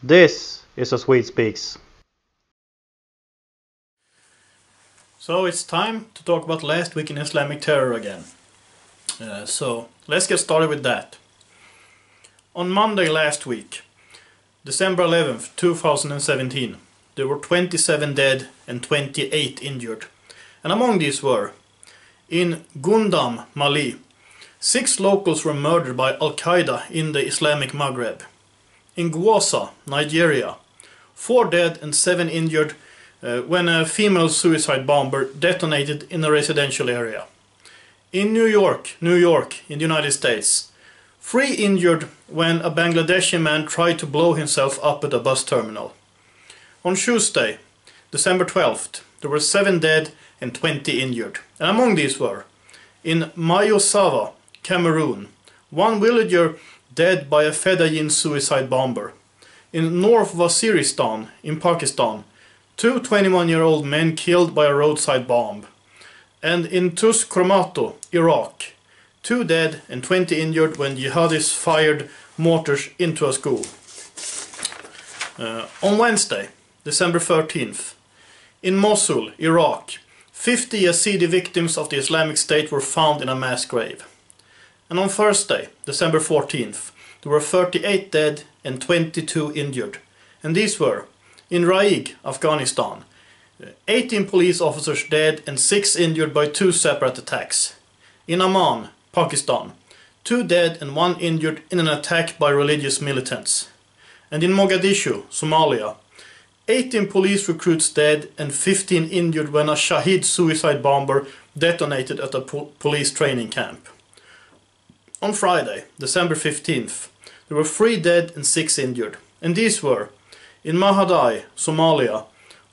This is a Swede Speaks. So it's time to talk about last week in Islamic terror again. So let's get started with that. On Monday last week, December 11th, 2017, there were 27 dead and 28 injured. And among these were, in Gundam, Mali, 6 locals were murdered by al-qaeda in the Islamic Maghreb. In Gwosa, Nigeria, 4 dead and 7 injured when a female suicide bomber detonated in a residential area. In New York, in the United States, 3 injured when a Bangladeshi man tried to blow himself up at a bus terminal. On Tuesday, December 12th, there were 7 dead and 20 injured. And among these were, in Mayosawa, Cameroon, 1 villager dead by a Fedayeen suicide bomber. In North Waziristan, in Pakistan, 2 21-year-old men killed by a roadside bomb. And in Tus-Kromato, Iraq, 2 dead and 20 injured when jihadis fired mortars into a school. On Wednesday, December 13th, in Mosul, Iraq, 50 Yazidi victims of the Islamic State were found in a mass grave. And on Thursday, December 14th, there were 38 dead and 22 injured. And these were, in Raig, Afghanistan, 18 police officers dead and 6 injured by 2 separate attacks. In Amman, Pakistan, 2 dead and 1 injured in an attack by religious militants. And in Mogadishu, Somalia, 18 police recruits dead and 15 injured when a Shahid suicide bomber detonated at a police training camp. On Friday, December 15th, there were 3 dead and 6 injured. And these were, in Mahadai, Somalia,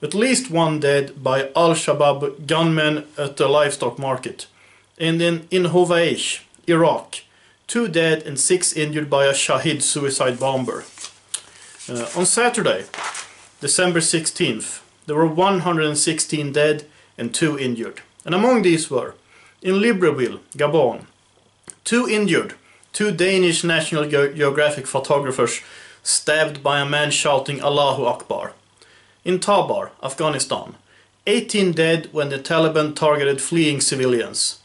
at least 1 dead by al-shabaab gunmen at the livestock market. And in Hovaish, Iraq, 2 dead and 6 injured by a Shahid suicide bomber. On Saturday, December 16th, there were 116 dead and 2 injured. And among these were, in Libreville, Gabon, 2 injured, 2 Danish National Geographic photographers stabbed by a man shouting Allahu Akbar. In Tabar, Afghanistan, 18 dead when the Taliban targeted fleeing civilians.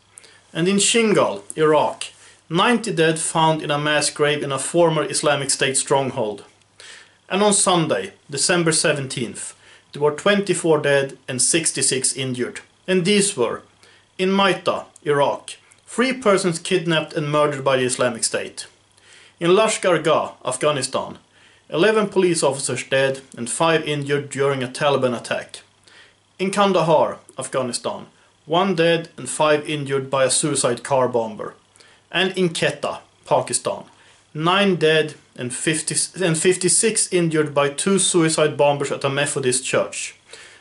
And in Shingal, Iraq, 90 dead found in a mass grave in a former Islamic State stronghold. And on Sunday, December 17th, there were 24 dead and 66 injured. And these were, in Maita, Iraq, 3 persons kidnapped and murdered by the Islamic State. In Lashkar Gah, Afghanistan, 11 police officers dead and 5 injured during a Taliban attack. In Kandahar, Afghanistan, 1 dead and 5 injured by a suicide car bomber. And in Quetta, Pakistan, 9 dead and 56 injured by 2 suicide bombers at a Methodist church.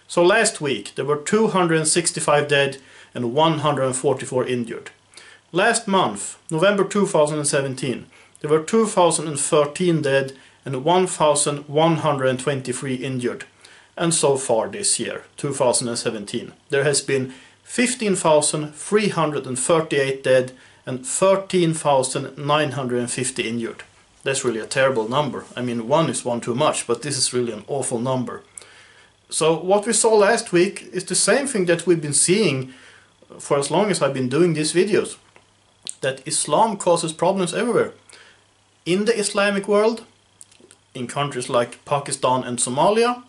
So last week there were 265 dead and 144 injured. Last month, November 2017, there were 2,013 dead and 1,123 injured. And so far this year, 2017, there has been 15,338 dead and 13,950 injured. That's really a terrible number. I mean, 1 is 1 too much, but this is really an awful number. So what we saw last week is the same thing that we've been seeing for as long as I've been doing these videos. That Islam causes problems everywhere. In the Islamic world, in countries like Pakistan and Somalia,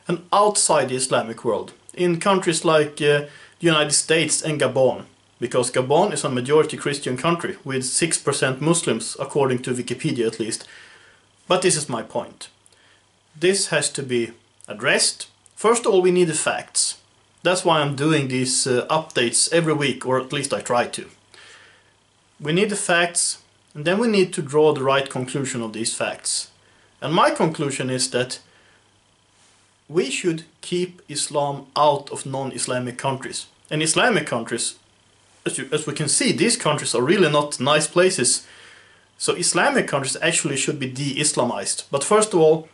and outside the Islamic world, in countries like the United States and Gabon, because Gabon is a majority Christian country with 6% Muslims, according to Wikipedia at least. But this is my point. This has to be addressed. First of all, we need the facts. That's why I'm doing these updates every week, or at least I try to. We need the facts, and then we need to draw the right conclusion of these facts. And my conclusion is that we should keep Islam out of non-Islamic countries. And Islamic countries, as we can see, these countries are really not nice places. So Islamic countries actually should be de-Islamized. But first of all,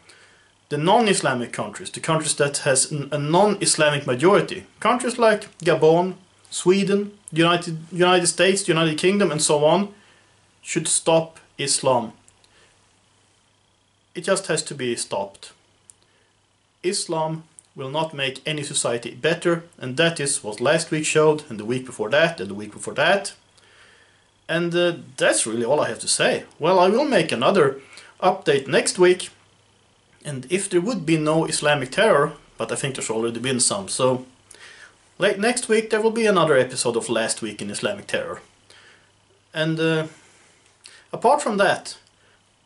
the non-Islamic countries, the countries that has a non-Islamic majority, countries like Gabon, Sweden, United States, United Kingdom and so on, should stop Islam it just has to be stopped. Islam will not make any society better, and that is what last week showed, and the week before that, and the week before that. And that's really all I have to say. Well, I will make another update next week, and if there would be no Islamic terror, but I think there's already been some, so late next week there will be another episode of Last Week in Islamic Terror. And apart from that,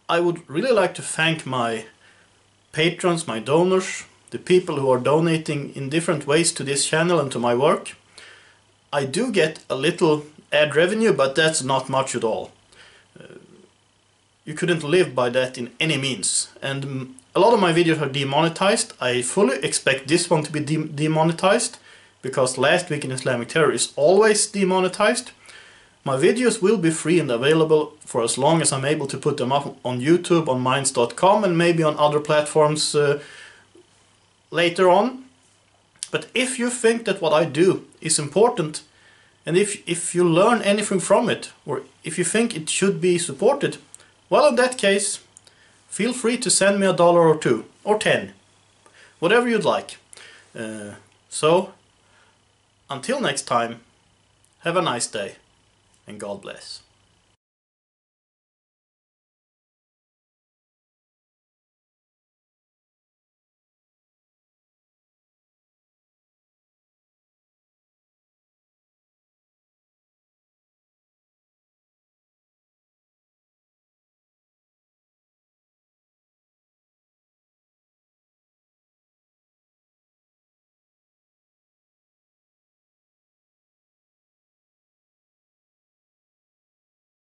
I would really like to thank my patrons, my donors, the people who are donating in different ways to this channel and to my work. I do get a little ad revenue, but that's not much at all. You couldn't live by that in any means. And a lot of my videos are demonetized. I fully expect this one to be demonetized, because Last Week in Islamic Terror is always demonetized. My videos will be free and available for as long as I'm able to put them up on YouTube, on Minds.com, and maybe on other platforms later on. But if you think that what I do is important, and if you learn anything from it, or if you think it should be supported, well, in that case, feel free to send me $1 or $2 or 10, whatever you'd like. So, until next time, have a nice day, and God bless.